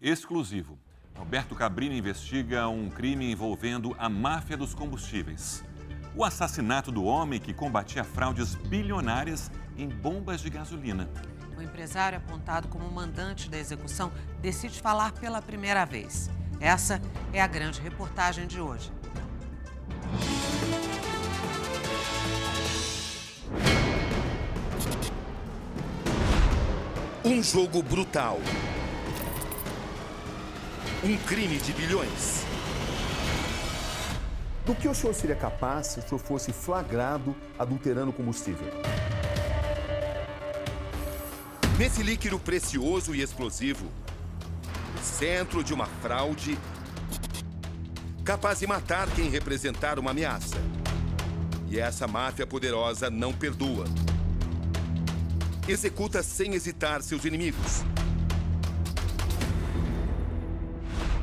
exclusivo. Roberto Cabrini investiga um crime envolvendo a máfia dos combustíveis. O assassinato do homem que combatia fraudes bilionárias em bombas de gasolina. O empresário apontado como mandante da execução decide falar pela primeira vez. Essa é a grande reportagem de hoje. Um jogo brutal. Um crime de bilhões. Do que o senhor seria capaz se o senhor fosse flagrado adulterando combustível? Nesse líquido precioso e explosivo, centro de uma fraude capaz de matar quem representar uma ameaça. E essa máfia poderosa não perdoa. Executa sem hesitar seus inimigos.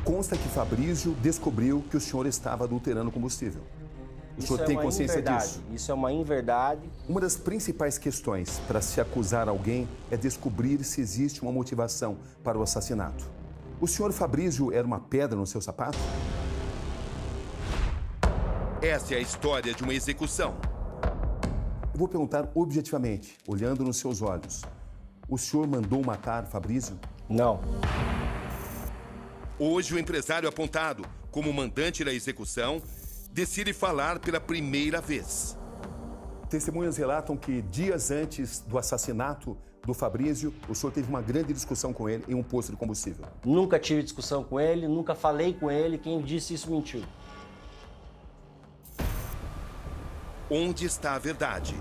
Consta que Fabrício descobriu que o senhor estava adulterando combustível. O senhor tem consciência disso? Isso é uma inverdade. Uma das principais questões para se acusar alguém é descobrir se existe uma motivação para o assassinato. O senhor Fabrício era uma pedra no seu sapato? Essa é a história de uma execução. Eu vou perguntar objetivamente, olhando nos seus olhos. O senhor mandou matar Fabrício? Não. Hoje, o empresário apontado como mandante da execução decide falar pela primeira vez. Testemunhas relatam que dias antes do assassinato do Fabrício, o senhor teve uma grande discussão com ele em um posto de combustível. Nunca tive discussão com ele, nunca falei com ele. Quem disse isso mentiu. Onde está a verdade?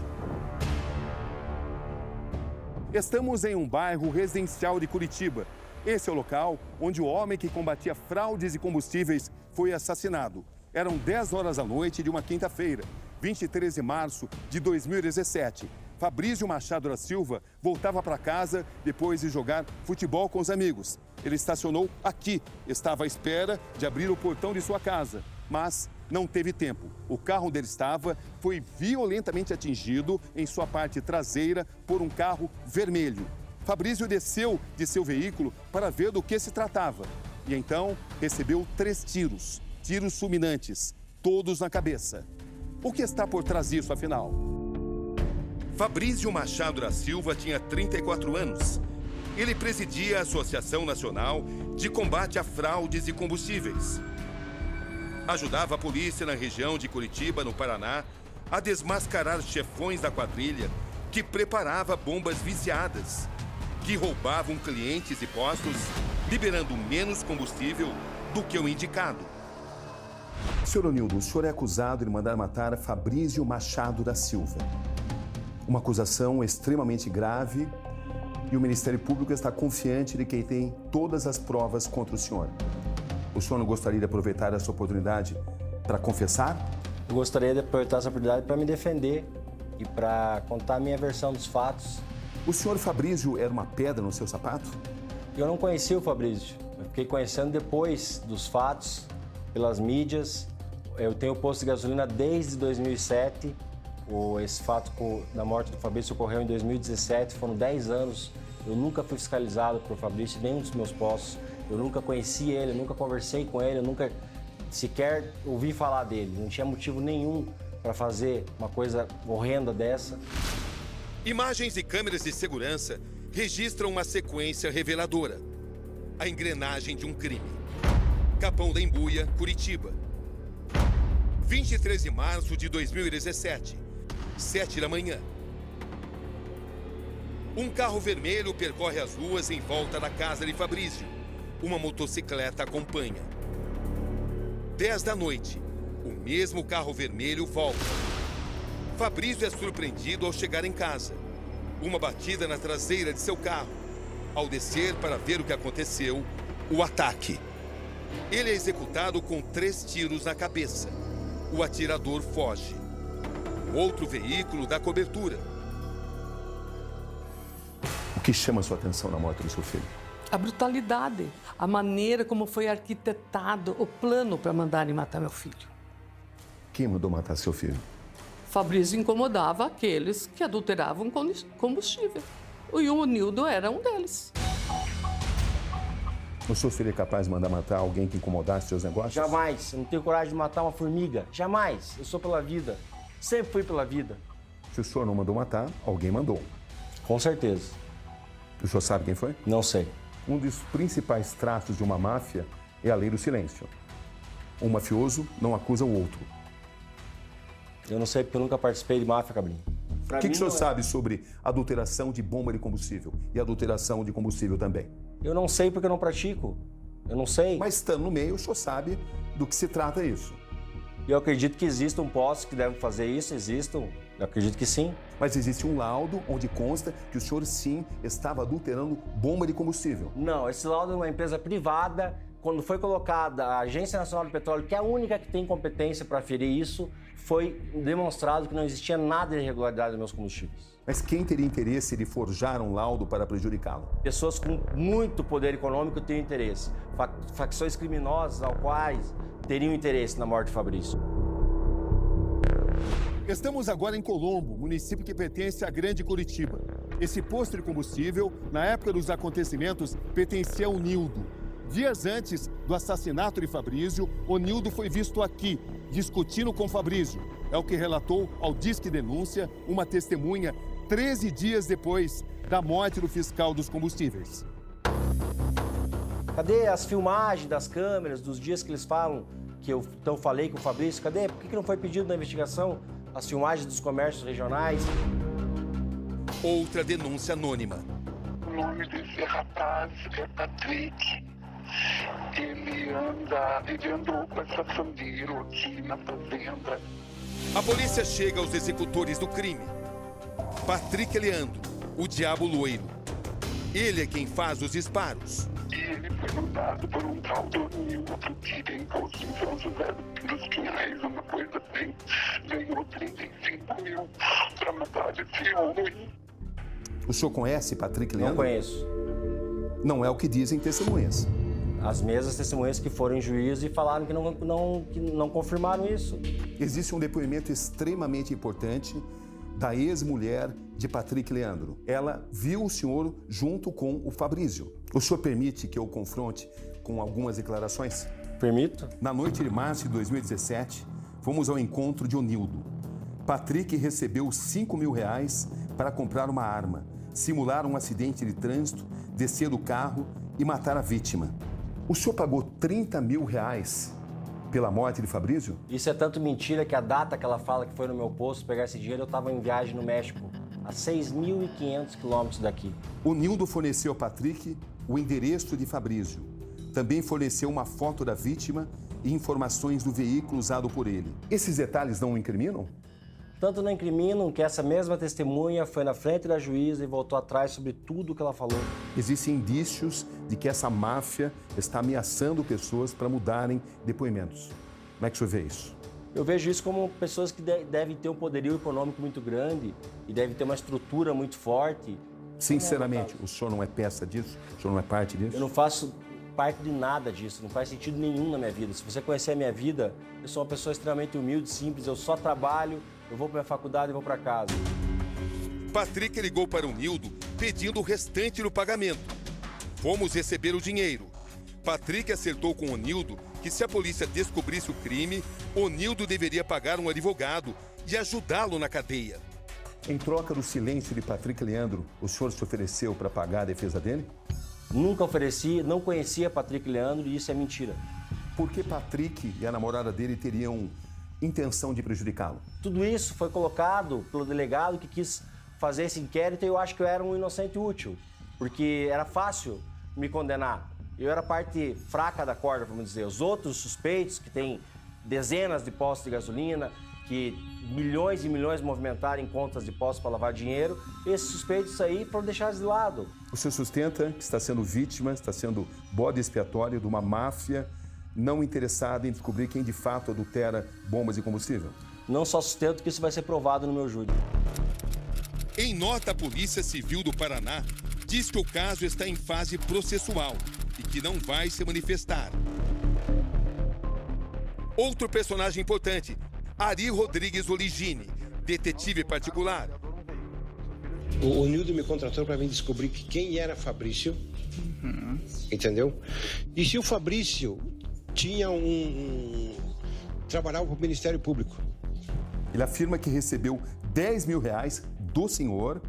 Estamos em um bairro residencial de Curitiba. Esse é o local onde o homem que combatia fraudes e combustíveis foi assassinado. Eram 10 horas da noite de uma quinta-feira, 23 de março de 2017. Fabrício Machado da Silva voltava para casa depois de jogar futebol com os amigos. Ele estacionou aqui, estava à espera de abrir o portão de sua casa, mas não teve tempo. O carro onde ele estava foi violentamente atingido em sua parte traseira por um carro vermelho. Fabrício desceu de seu veículo para ver do que se tratava e então recebeu 3 tiros. Tiros fulminantes, todos na cabeça. O que está por trás disso, afinal? Fabrício Machado da Silva tinha 34 anos. Ele presidia a Associação Nacional de Combate a Fraudes e Combustíveis. Ajudava a polícia na região de Curitiba, no Paraná, a desmascarar chefões da quadrilha que preparava bombas viciadas, que roubavam clientes e postos, liberando menos combustível do que o indicado. Senhor Onildo, o senhor é acusado de mandar matar Fabrício Machado da Silva. Uma acusação extremamente grave e o Ministério Público está confiante de que tem todas as provas contra o senhor. O senhor não gostaria de aproveitar essa oportunidade para confessar? Eu gostaria de aproveitar essa oportunidade para me defender e para contar a minha versão dos fatos. O senhor Fabrício era uma pedra no seu sapato? Eu não conhecia o Fabrício. Eu fiquei conhecendo depois dos fatos, pelas mídias. Eu tenho posto de gasolina desde 2007. Esse fato da morte do Fabrício ocorreu em 2017. Foram 10 anos. Eu nunca fui fiscalizado por Fabrício em nenhum dos meus postos. Eu nunca conheci ele, eu nunca conversei com ele, eu nunca sequer ouvi falar dele. Não tinha motivo nenhum para fazer uma coisa horrenda dessa. Imagens e câmeras de segurança registram uma sequência reveladora. A engrenagem de um crime. Capão da Embuia, Curitiba. 23 de março de 2017, 7 da manhã. Um carro vermelho percorre as ruas em volta da casa de Fabrício. Uma motocicleta acompanha. 10 da noite, o mesmo carro vermelho volta. Fabrício é surpreendido ao chegar em casa. Uma batida na traseira de seu carro. Ao descer para ver o que aconteceu, o ataque. Ele é executado com 3 tiros na cabeça. O atirador foge. Outro veículo dá cobertura. O que chama a sua atenção na morte do seu filho? A brutalidade, a maneira como foi arquitetado o plano para mandarem matar meu filho. Quem mandou matar seu filho? Fabrício incomodava aqueles que adulteravam combustível. E o Onildo era um deles. O senhor seria capaz de mandar matar alguém que incomodasse seus negócios? Jamais. Eu não tenho coragem de matar uma formiga. Jamais. Eu sou pela vida. Sempre fui pela vida. Se o senhor não mandou matar, alguém mandou. Com certeza. O senhor sabe quem foi? Não sei. Um dos principais traços de uma máfia é a lei do silêncio. Um mafioso não acusa o outro. Eu não sei porque eu nunca participei de máfia, Cabrinho. O que o senhor sabe sobre adulteração de bomba de combustível e adulteração de combustível também? Eu não sei porque eu não pratico. Eu não sei. Mas estando no meio, o senhor sabe do que se trata isso. Eu acredito que existam postos que devem fazer isso, existam. Eu acredito que sim. Mas existe um laudo onde consta que o senhor sim estava adulterando bomba de combustível. Não, esse laudo é uma empresa privada. Quando foi colocada a Agência Nacional do Petróleo, que é a única que tem competência para aferir isso, foi demonstrado que não existia nada de irregularidade nos meus combustíveis. Mas quem teria interesse de forjar um laudo para prejudicá-lo? Pessoas com muito poder econômico têm interesse. Facções criminosas ao quais teriam interesse na morte de Fabrício. Estamos agora em Colombo, município que pertence à Grande Curitiba. Esse posto de combustível, na época dos acontecimentos, pertencia ao Nildo. Dias antes do assassinato de Fabrício, o Nildo foi visto aqui, discutindo com Fabrício. É o que relatou ao Disque Denúncia uma testemunha 13 dias depois da morte do fiscal dos combustíveis. Cadê as filmagens das câmeras, dos dias que eles falam que eu então falei com o Fabrício? Cadê? Por que não foi pedido na investigação as filmagens dos comércios regionais? Outra denúncia anônima. O nome desse rapaz é Patrick. Ele andou com essa família aqui na fazenda. A polícia chega aos executores do crime. Patrick Leandro, o Diabo Loiro. Ele é quem faz os disparos. E ele foi mandado por um tal do Nildo que tem posto em São José dos Pinhais, uma coisa assim. Ganhou 35 mil para matar esse homem. O senhor conhece Patrick Leandro? Não conheço. Não é o que dizem testemunhas. As mesmas testemunhas que foram em juízo e falaram que não confirmaram isso. Existe um depoimento extremamente importante da ex-mulher de Patrick Leandro. Ela viu o senhor junto com o Fabrício. O senhor permite que eu confronte com algumas declarações? Permito? Na noite de março de 2017, fomos ao encontro de Onildo. Patrick recebeu R$5.000 para comprar uma arma, simular um acidente de trânsito, descer do carro e matar a vítima. O senhor pagou R$30.000 pela morte de Fabrício? Isso é tanto mentira que a data que ela fala que foi no meu posto pegar esse dinheiro, eu estava em viagem no México, a 6.500 quilômetros daqui. O Nildo forneceu a Patrick o endereço de Fabrício. Também forneceu uma foto da vítima e informações do veículo usado por ele. Esses detalhes não o incriminam? Tanto não incriminam que essa mesma testemunha foi na frente da juíza e voltou atrás sobre tudo o que ela falou. Existem indícios de que essa máfia está ameaçando pessoas para mudarem depoimentos. Como é que o senhor vê isso? Eu vejo isso como pessoas que devem ter um poderio econômico muito grande e devem ter uma estrutura muito forte. Sinceramente, o senhor não é peça disso? O senhor não é parte disso? Eu não faço parte de nada disso, não faz sentido nenhum na minha vida. Se você conhecer a minha vida, eu sou uma pessoa extremamente humilde, simples, eu só trabalho, eu vou para a faculdade e vou para casa. Patrick ligou para o Nildo pedindo o restante do pagamento. Fomos receber o dinheiro. Patrick acertou com o Nildo que se a polícia descobrisse o crime, o Nildo deveria pagar um advogado e ajudá-lo na cadeia. Em troca do silêncio de Patrick Leandro, o senhor se ofereceu para pagar a defesa dele? Nunca ofereci, não conhecia Patrick Leandro e isso é mentira. Por que Patrick e a namorada dele teriam intenção de prejudicá-lo? Tudo isso foi colocado pelo delegado que quis fazer esse inquérito e eu acho que eu era um inocente útil, porque era fácil me condenar. Eu era a parte fraca da corda, vamos dizer. Os outros suspeitos, que têm dezenas de postos de gasolina, que milhões e milhões movimentaram em contas de postos para lavar dinheiro, esses suspeitos aí foram deixados de lado. O senhor sustenta que está sendo vítima, está sendo bode expiatório de uma máfia não interessada em descobrir quem de fato adultera bombas de combustível? Não só sustento que isso vai ser provado no meu júri. Em nota, a Polícia Civil do Paraná diz que o caso está em fase processual e que não vai se manifestar. Outro personagem importante, Ari Rodrigues Oligini, detetive particular. O Nildo me contratou para mim descobrir quem era Fabrício, entendeu? E se o Fabrício tinha trabalhava para o Ministério Público. Ele afirma que recebeu 10 mil reais do senhor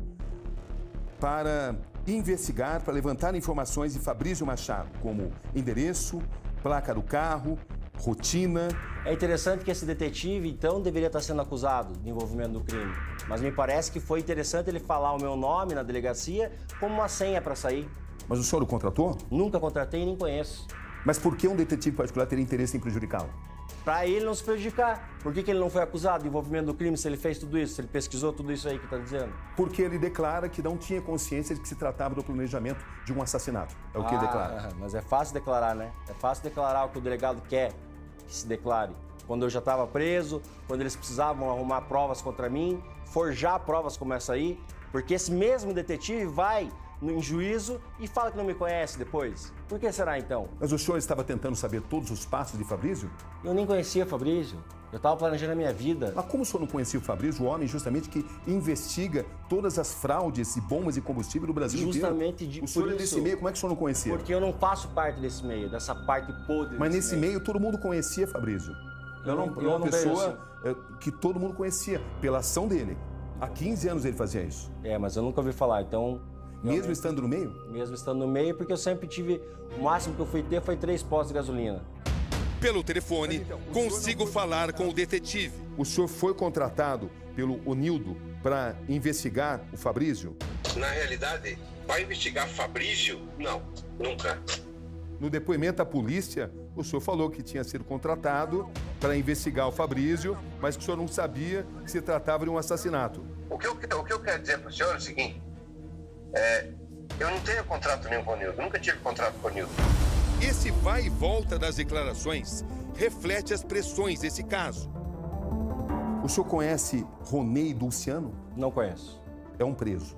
para investigar, para levantar informações de Fabrício Machado, como endereço, placa do carro, rotina. É interessante que esse detetive, então, deveria estar sendo acusado de envolvimento no crime. Mas me parece que foi interessante ele falar o meu nome na delegacia como uma senha para sair. Mas o senhor o contratou? Nunca contratei e nem conheço. Mas por que um detetive particular teria interesse em prejudicá-lo? Para ele não se prejudicar. Por que ele não foi acusado de envolvimento no crime se ele fez tudo isso, se ele pesquisou tudo isso aí que está dizendo? Porque ele declara que não tinha consciência de que se tratava do planejamento de um assassinato. É o que ele declara. Mas é fácil declarar, né? É fácil declarar o que o delegado quer que se declare. Quando eu já estava preso, quando eles precisavam arrumar provas contra mim, forjar provas como essa aí, porque esse mesmo detetive vai em juízo e fala que não me conhece depois. Por que será então? Mas o senhor estava tentando saber todos os passos de Fabrício? Eu nem conhecia Fabrício. Eu estava planejando a minha vida. Mas como o senhor não conhecia o Fabrício, o homem justamente que investiga todas as fraudes e bombas de combustível no Brasil inteiro? Justamente o senhor é desse meio, como é que o senhor não conhecia? Porque eu não faço parte desse meio, dessa parte podre. Mas nesse meio todo mundo conhecia Fabrício. Era uma pessoa que todo mundo conhecia pela ação dele. Há 15 anos ele fazia isso. É, mas eu nunca ouvi falar, então... Mesmo estando no meio? Mesmo estando no meio, porque eu sempre tive... O máximo que eu fui ter foi 3 postos de gasolina. Pelo telefone, consigo falar com o detetive. O senhor foi contratado pelo Onildo para investigar o Fabrício? Na realidade, para investigar Fabrício, não, nunca. No depoimento à polícia, o senhor falou que tinha sido contratado para investigar o Fabrício, mas que o senhor não sabia que se tratava de um assassinato. O que eu quero dizer para o senhor é o seguinte, eu não tenho contrato nenhum com o Nildo, nunca tive contrato com o Nildo. Esse vai e volta das declarações reflete as pressões desse caso. O senhor conhece Ronei Dulciano? Não conheço. É um preso.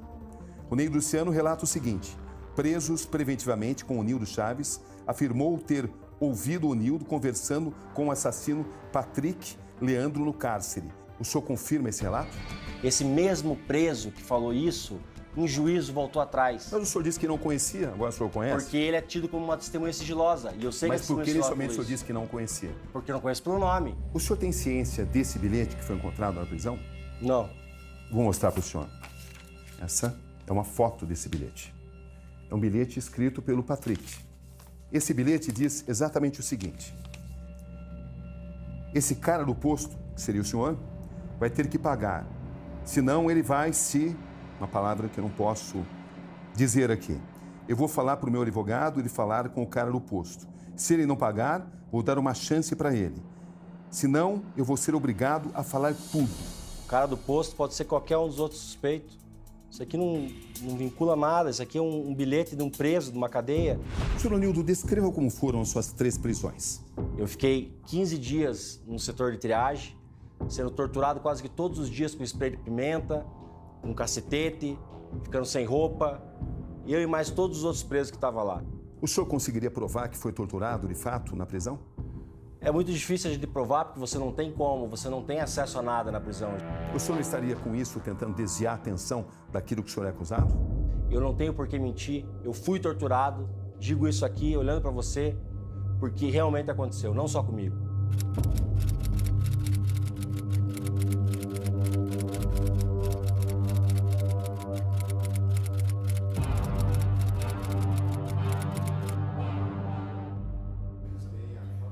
Ronei Dulciano relata o seguinte: presos preventivamente com o Nildo Chaves, afirmou ter ouvido o Nildo conversando com o assassino Patrick Leandro no cárcere. O senhor confirma esse relato? Esse mesmo preso que falou isso, em juízo voltou atrás. Mas o senhor disse que não conhecia, agora o senhor conhece? Porque ele é tido como uma testemunha sigilosa. E eu sei Mas que por que inicialmente o senhor disse que não conhecia? Porque eu não conheço pelo nome. O senhor tem ciência desse bilhete que foi encontrado na prisão? Não. Vou mostrar para o senhor. Essa é uma foto desse bilhete. É um bilhete escrito pelo Patrick. Esse bilhete diz exatamente o seguinte: esse cara do posto, que seria o senhor, vai ter que pagar. Senão ele vai se... Uma palavra que eu não posso dizer aqui. Eu vou falar para o meu advogado, ele falar com o cara do posto. Se ele não pagar, vou dar uma chance para ele. Senão, eu vou ser obrigado a falar tudo. O cara do posto pode ser qualquer um dos outros suspeitos. Isso aqui não vincula nada, isso aqui é um bilhete de um preso, de uma cadeia. Senhor Onildo, descreva como foram as suas 3 prisões. Eu fiquei 15 dias no setor de triagem, sendo torturado quase que todos os dias com spray de pimenta, com cacetete, ficando sem roupa. Eu e mais todos os outros presos que estavam lá. O senhor conseguiria provar que foi torturado de fato na prisão? É muito difícil a gente provar porque você não tem como, você não tem acesso a nada na prisão. O senhor não estaria com isso tentando desviar a atenção daquilo que o senhor é acusado? Eu não tenho por que mentir, eu fui torturado, digo isso aqui olhando para você, porque realmente aconteceu, não só comigo.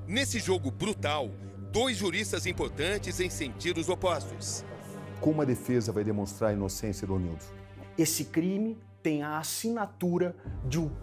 Nesse jogo brutal, 2 juristas importantes em sentidos opostos. Como a defesa vai demonstrar a inocência do Onildo? Esse crime tem a assinatura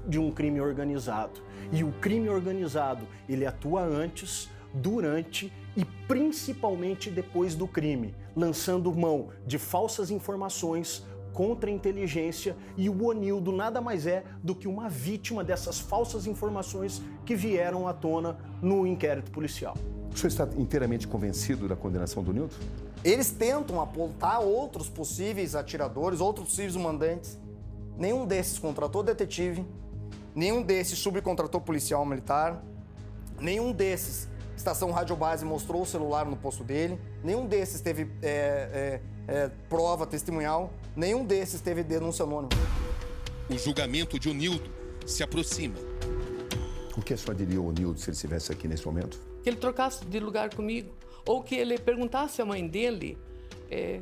de um crime organizado. E o crime organizado, ele atua antes, durante e principalmente depois do crime, lançando mão de falsas informações contra a inteligência, e o Onildo nada mais é do que uma vítima dessas falsas informações que vieram à tona no inquérito policial. O senhor está inteiramente convencido da condenação do Onildo? Eles tentam apontar outros possíveis atiradores, outros possíveis mandantes. Nenhum desses contratou detetive, nenhum desses subcontratou policial militar, nenhum desses, estação radiobase, mostrou o celular no posto dele, nenhum desses teve prova testemunhal. Nenhum desses teve denúncia anônima. O julgamento de Onildo se aproxima. O que a senhora diria ao Onildo se ele estivesse aqui nesse momento? Que ele trocasse de lugar comigo, ou que ele perguntasse à mãe dele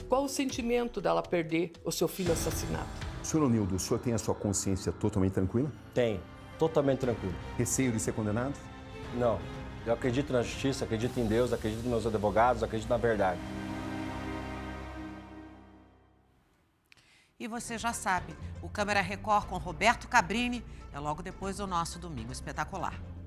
qual o sentimento dela perder o seu filho assassinado. Senhor Onildo, o senhor tem a sua consciência totalmente tranquila? Tem, totalmente tranquilo. Receio de ser condenado? Não, eu acredito na justiça, acredito em Deus, acredito nos meus advogados, acredito na verdade. E você já sabe, o Câmera Record com Roberto Cabrini é logo depois do nosso Domingo Espetacular.